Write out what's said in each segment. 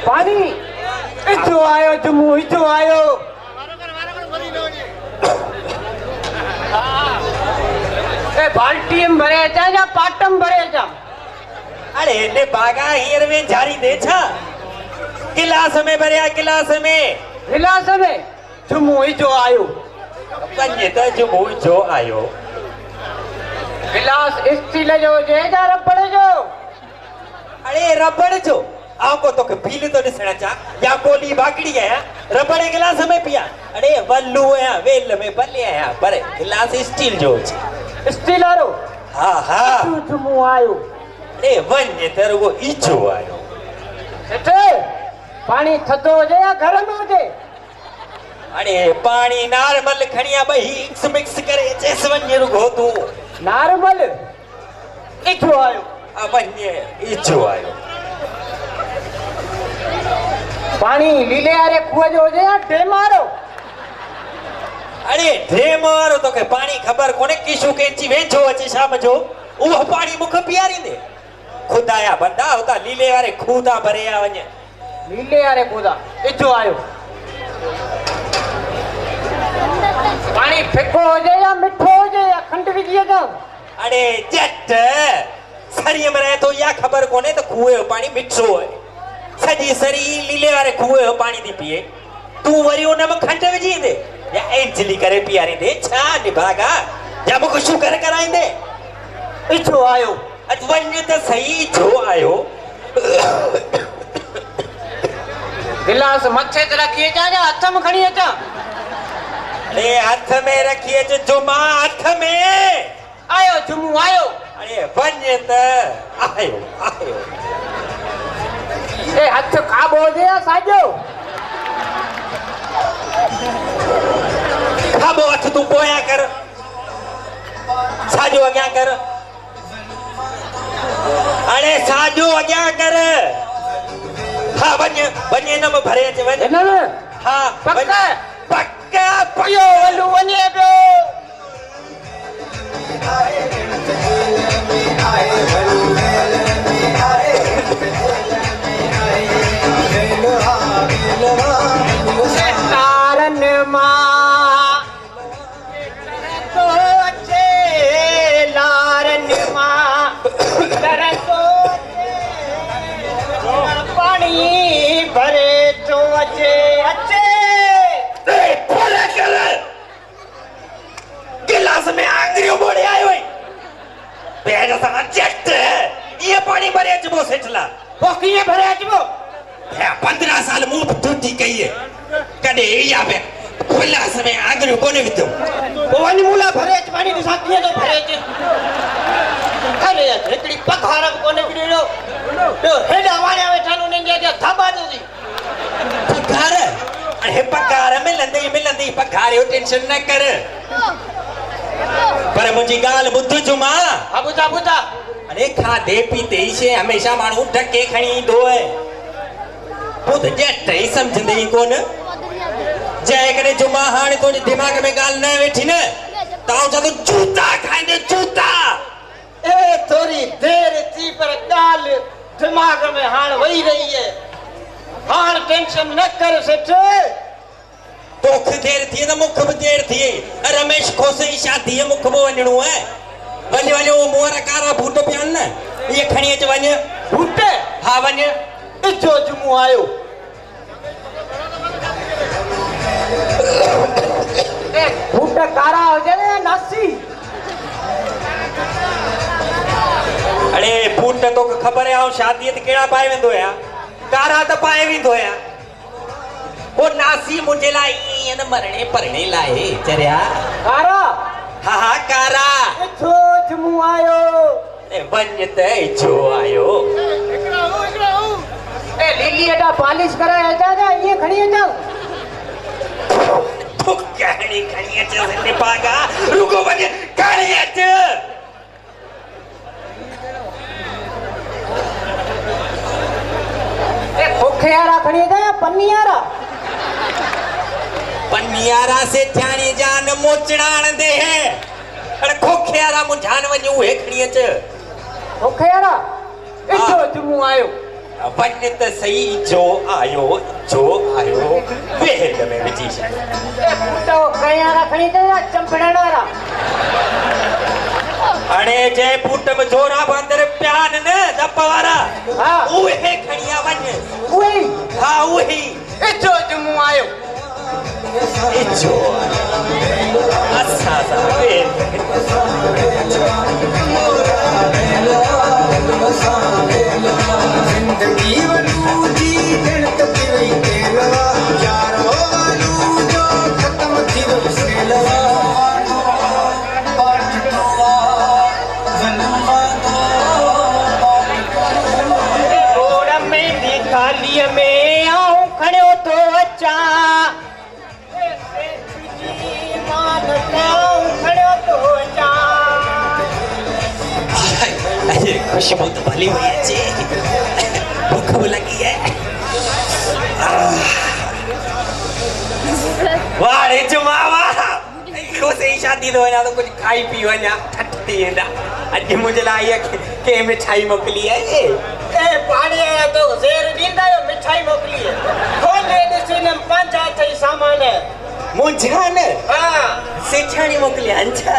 पानी इतो आयो जम्मू इतो आयो ए बाल्टी में भरे जा या पाटम भरे जा अरे ने बागा हियर में जारी दे छा गिलास में भरिया गिलास में जम्मू इतो आयो पंजे त जम्मू जो आयो गिलास स्टील जो जे जा रबड़ जो अरे रबड़ जो आपको तो पीले तो दिसना चा या कोली बाकड़ी है रबड़ गिलास में पिया अरे वल्लू है वेल में बल्ले है पर गिलास स्टील जो स्टील आरो हाँ जम्मू आयो अरे वन्य तेरे को इचो आयो सेठे पानी थदो हो या गरम हो जे अरे पानी नॉर्मल खणिया बही मिक्स करे जैसे वन्य रुगो तू नॉर्मल इचो आयो वन्य इचो आयो पानी लीले आरे कुआ जो जे या ढेमारो अरे ढेमारो तो के पानी खबर कोने किशु केंची वेचो अचे शाम जो वो पानी मुख पियारी दे खुदाया बंदा होता लीले वाले खूदा भरे आ वने लीले आरे खुदा इचो आयो पानी फिको हो जे या मिठो हो जे या खंड विजिए जा अरे जट सरिये में रहे तो या खबर कोने तो कुएं पानी मिठो है सजी सरी लीले वाले कुएं पानी दी पिए तू वरी उन में खंड विजी दे या एंजली करे पियारी दे छा निभागा या मुको शुकर कराई दे इचो आयो अज वन्य तो सही जो आयो गिलास मथे ते रखिए जा हाथ में खणी अचा अरे हाथ में रखिए जो जुमा हाथ में आयो जुमू आयो अरे वन्य तो आयो ए हाथ काबो दे साजो खाबो हाथ तू पोया कर साजो अग्या कर अरे साजो अग्या कर हाँ वन्य नम भरे अचे वन्य न हाँ पक्का पयो वलू वन्य बो कारण मां तो अच्छे लारन मां तरसो पानी भरे तो अच्छे बोले कर गिलास में आंगरियों बोले आए हुए बेजा सा जट ये पानी भरे अचबो सेठला वो किए भरे अचबो 15 साल मुंह टूटी गई है कदे या पे गिलास में आंगरियों कोने विदो वन मूला भरे पानी दिसा किए तो भरे अरे इतनी पखार कोने बिड़ो तो हेडा वाले बैठा नु ने जा थाबा दो जी पखार अरे पखार मिलंदी पखार यो टेंशन न कर पर मुझी गाल बुद्ध जुमा बुधा अरे खाधे पीते ही से हमेशा मानू ढके खणी दो है बुद्ध जट ही समझंदे ही कोन जय करे जुमा हाने तो दिमाग में गाल न वेठी न ताऊ जदो जूता खांदे जूता ए थोड़ी देर थी पर गाल दिमाग में हान वही रही है हान टेंशन न कर सेठ तोख देर थी न मुख भी देर थी रमेश खोसे शादी है मुख बो वणो है वने वो मोरा कारा फूट पियान न ये खणी अच वञ बूटे हा वञ इजो जुमो आयो बूटे कारा हो जाए नासी अड़े बूट तो ख़बर है शादी ते केड़ा पाए वेंदो या कारा त पाए वेंदो या वो नासी मुंहिंजे लाइ ईअं न मरणे परणे लाइ चरिया कारा हा हा कारा इजो जुमो आयो वञ त इजो आयो ए लीली एडा पालिश करे अचा जा ये खणी अचा तो कहानी खणी अच सिंधे पागा रुको वञ खणी अच ए खोखियारा खणी अचा या पन्नियारा पन्नियारा से ध्यानी जान मोचड़ाण दे है अरे खोखियारा मुंझान वञ उहे खणी अच खोखियारा इजो जुमो आयो वञ त सही जो आयो वेल में विझी छॾ ए बूटो कयारा खणी अचा चंपड़ाड़ा हाणे जे पुट में जोरा बंदर प्यान न दप वारा हा उहे खणिया वञ उई हा उहे इजो जुमो आयो इजो असा सा जिंदगी वनू जी गणत थी वई तेला यारो वनू जो खत्म थी वई सेला पाठ तो जन्म रोड में निकाली में आऊं खड़ो तो अचा खुशबू तो भली हुई है जी भूख भी लगी है वाह रे जुमावा को से शादी तो ना तो कुछ खाई पी वना ठटती है ना आज मुझे लाया के मिठाई मोकली है ए पानी आया तो जेर दींदा यो मिठाई मोकली है खोले दिसने पंजा थई सामान है मुझान हां सेठानी मोकली अच्छा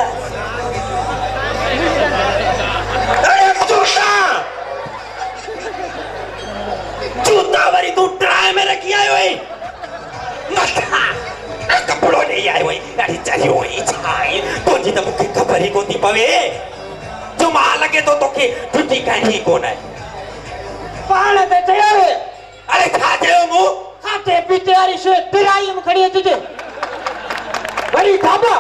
अरे जूता वरी तू ट्राई में रखी आयो है मथा कपड़ो नहीं आयो है अरे चली हुई छाई तो जी तो मुझे खबर ही कोनी पवे जो मां लगे तो तोके छुट्टी कहीं कोन है पाण ते चयो अरे खाते हो मु खाते पीते वाली शे तिराई में खड़ी है तुझे वरी बाबा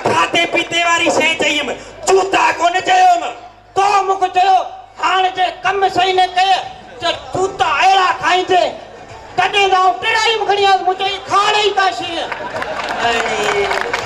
खाते पीते वाली शे चाहिए जूता कोन चयो म तो मुको चयो हाण जे कम सही ने कहे जे जूता एड़ा खाई थे तडे जाओ तिराई में खड़ी है मुझे खाणे ही काशी अरे